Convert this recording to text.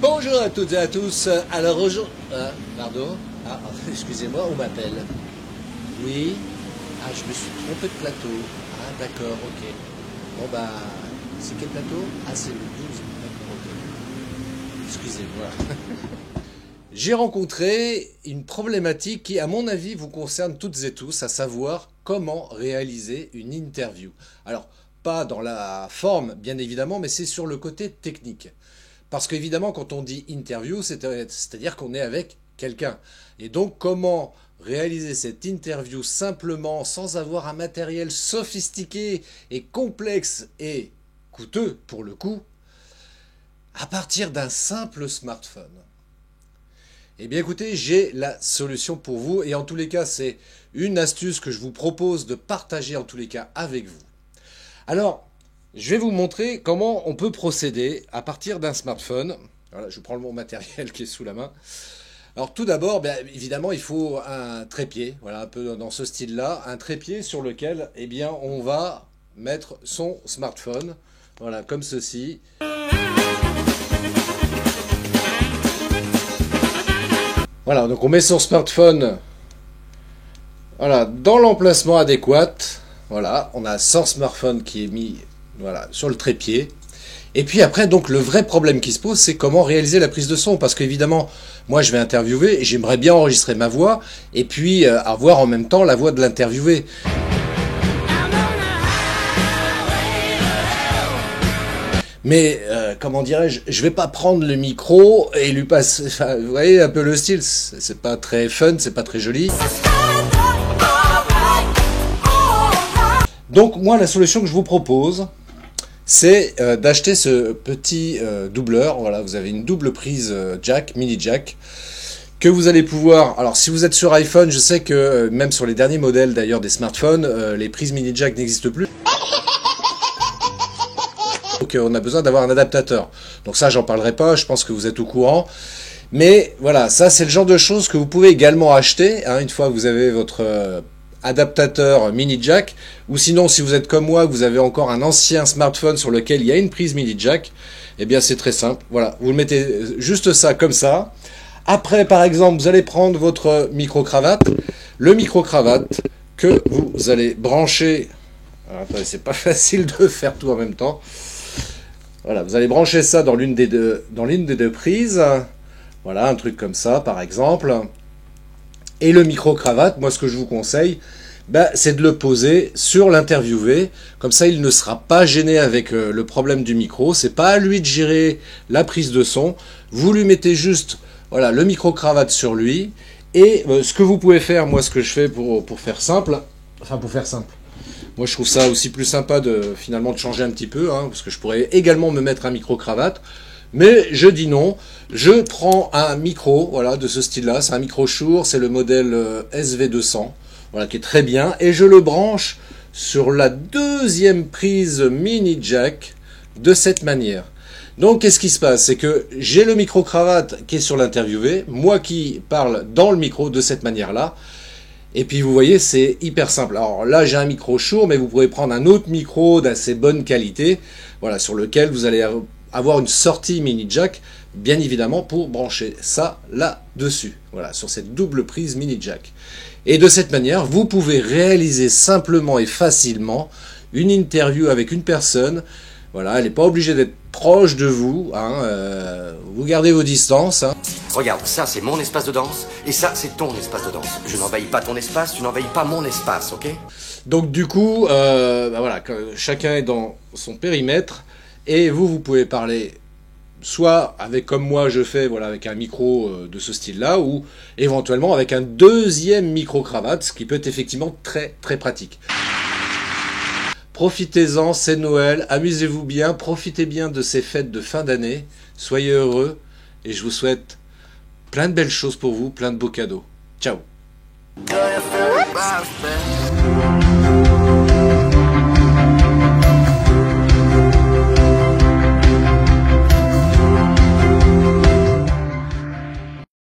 Bonjour à toutes et à tous. Alors aujourd'hui... pardon. Excusez-moi, on m'appelle. Oui. Je me suis trompé de plateau. D'accord, ok. Bon c'est quel plateau? C'est le 12. D'accord, ok. Excusez-moi. J'ai rencontré une problématique qui, à mon avis, vous concerne toutes et tous, à savoir comment réaliser une interview. Alors, pas dans la forme, bien évidemment, mais c'est sur le côté technique. Parce qu'évidemment, quand on dit interview, c'est-à-dire qu'on est avec quelqu'un. Et donc, comment réaliser cette interview simplement, sans avoir un matériel sophistiqué et complexe et coûteux, pour le coup, à partir d'un simple smartphone? Eh bien écoutez, j'ai la solution pour vous, et en tous les cas, c'est une astuce que je vous propose de partager en tous les cas avec vous. Alors, je vais vous montrer comment on peut procéder à partir d'un smartphone. Voilà, je prends mon matériel qui est sous la main. Alors tout d'abord, bien évidemment, il faut un trépied, voilà, un peu dans ce style-là, un trépied sur lequel, eh bien, on va mettre son smartphone, voilà, comme ceci. Voilà, donc on met son smartphone, voilà, dans l'emplacement adéquat. Voilà, on a son smartphone qui est mis, voilà, sur le trépied. Et puis après, donc le vrai problème qui se pose, c'est comment réaliser la prise de son. Parce qu'évidemment, moi je vais interviewer et j'aimerais bien enregistrer ma voix et puis avoir en même temps la voix de l'interviewé. Mais, comment dirais-je, je vais pas prendre le micro et lui passer... Enfin, vous voyez un peu le style, c'est pas très fun, c'est pas très joli. Donc moi, la solution que je vous propose, c'est d'acheter ce petit doubleur. Voilà, vous avez une double prise jack, mini jack, que vous allez pouvoir... Alors si vous êtes sur iPhone, je sais que même sur les derniers modèles d'ailleurs des smartphones, les prises mini jack n'existent plus. Donc on a besoin d'avoir un adaptateur. Donc ça, j'en parlerai pas, je pense que vous êtes au courant. Mais voilà, ça c'est le genre de choses que vous pouvez également acheter, hein, une fois que vous avez votre adaptateur mini jack. Ou sinon, si vous êtes comme moi, vous avez encore un ancien smartphone sur lequel il y a une prise mini jack, eh bien c'est très simple. Voilà, vous le mettez juste ça comme ça. Après, par exemple, vous allez prendre votre micro-cravate. Le micro-cravate que vous allez brancher... Alors, attendez, c'est pas facile de faire tout en même temps. Voilà, vous allez brancher ça dans l'une des deux prises. Voilà, un truc comme ça, par exemple. Et le micro-cravate, moi, ce que je vous conseille, c'est de le poser sur l'interviewé. Comme ça, il ne sera pas gêné avec le problème du micro. C'est pas à lui de gérer la prise de son. Vous lui mettez juste, voilà, le micro-cravate sur lui. Et ce que vous pouvez faire, moi, ce que je fais pour faire simple, moi, je trouve ça aussi plus sympa finalement de changer un petit peu, hein, parce que je pourrais également me mettre un micro-cravate. Mais je dis non. Je prends un micro, voilà, de ce style-là. C'est un micro Shure, c'est le modèle SV200, voilà, qui est très bien. Et je le branche sur la deuxième prise mini jack de cette manière. Donc, qu'est-ce qui se passe? C'est que j'ai le micro-cravate qui est sur l'interviewé, moi qui parle dans le micro de cette manière-là. Et puis vous voyez, c'est hyper simple. Alors là, j'ai un micro Shure, mais vous pourrez prendre un autre micro d'assez bonne qualité, voilà, sur lequel vous allez avoir une sortie mini jack, bien évidemment, pour brancher ça là-dessus, voilà, sur cette double prise mini jack. Et de cette manière, vous pouvez réaliser simplement et facilement une interview avec une personne. Voilà, elle n'est pas obligée d'être proche de vous, hein, vous gardez vos distances. Hein. Regarde, ça c'est mon espace de danse, et ça c'est ton espace de danse. Je n'envahis pas ton espace, tu n'envahis pas mon espace, ok? Donc du coup, voilà, chacun est dans son périmètre, et vous pouvez parler soit avec, comme moi je fais, voilà, avec un micro de ce style-là, ou éventuellement avec un deuxième micro-cravate, ce qui peut être effectivement très très pratique. Profitez-en, c'est Noël, amusez-vous bien, profitez bien de ces fêtes de fin d'année, soyez heureux, et je vous souhaite plein de belles choses pour vous, plein de beaux cadeaux. Ciao.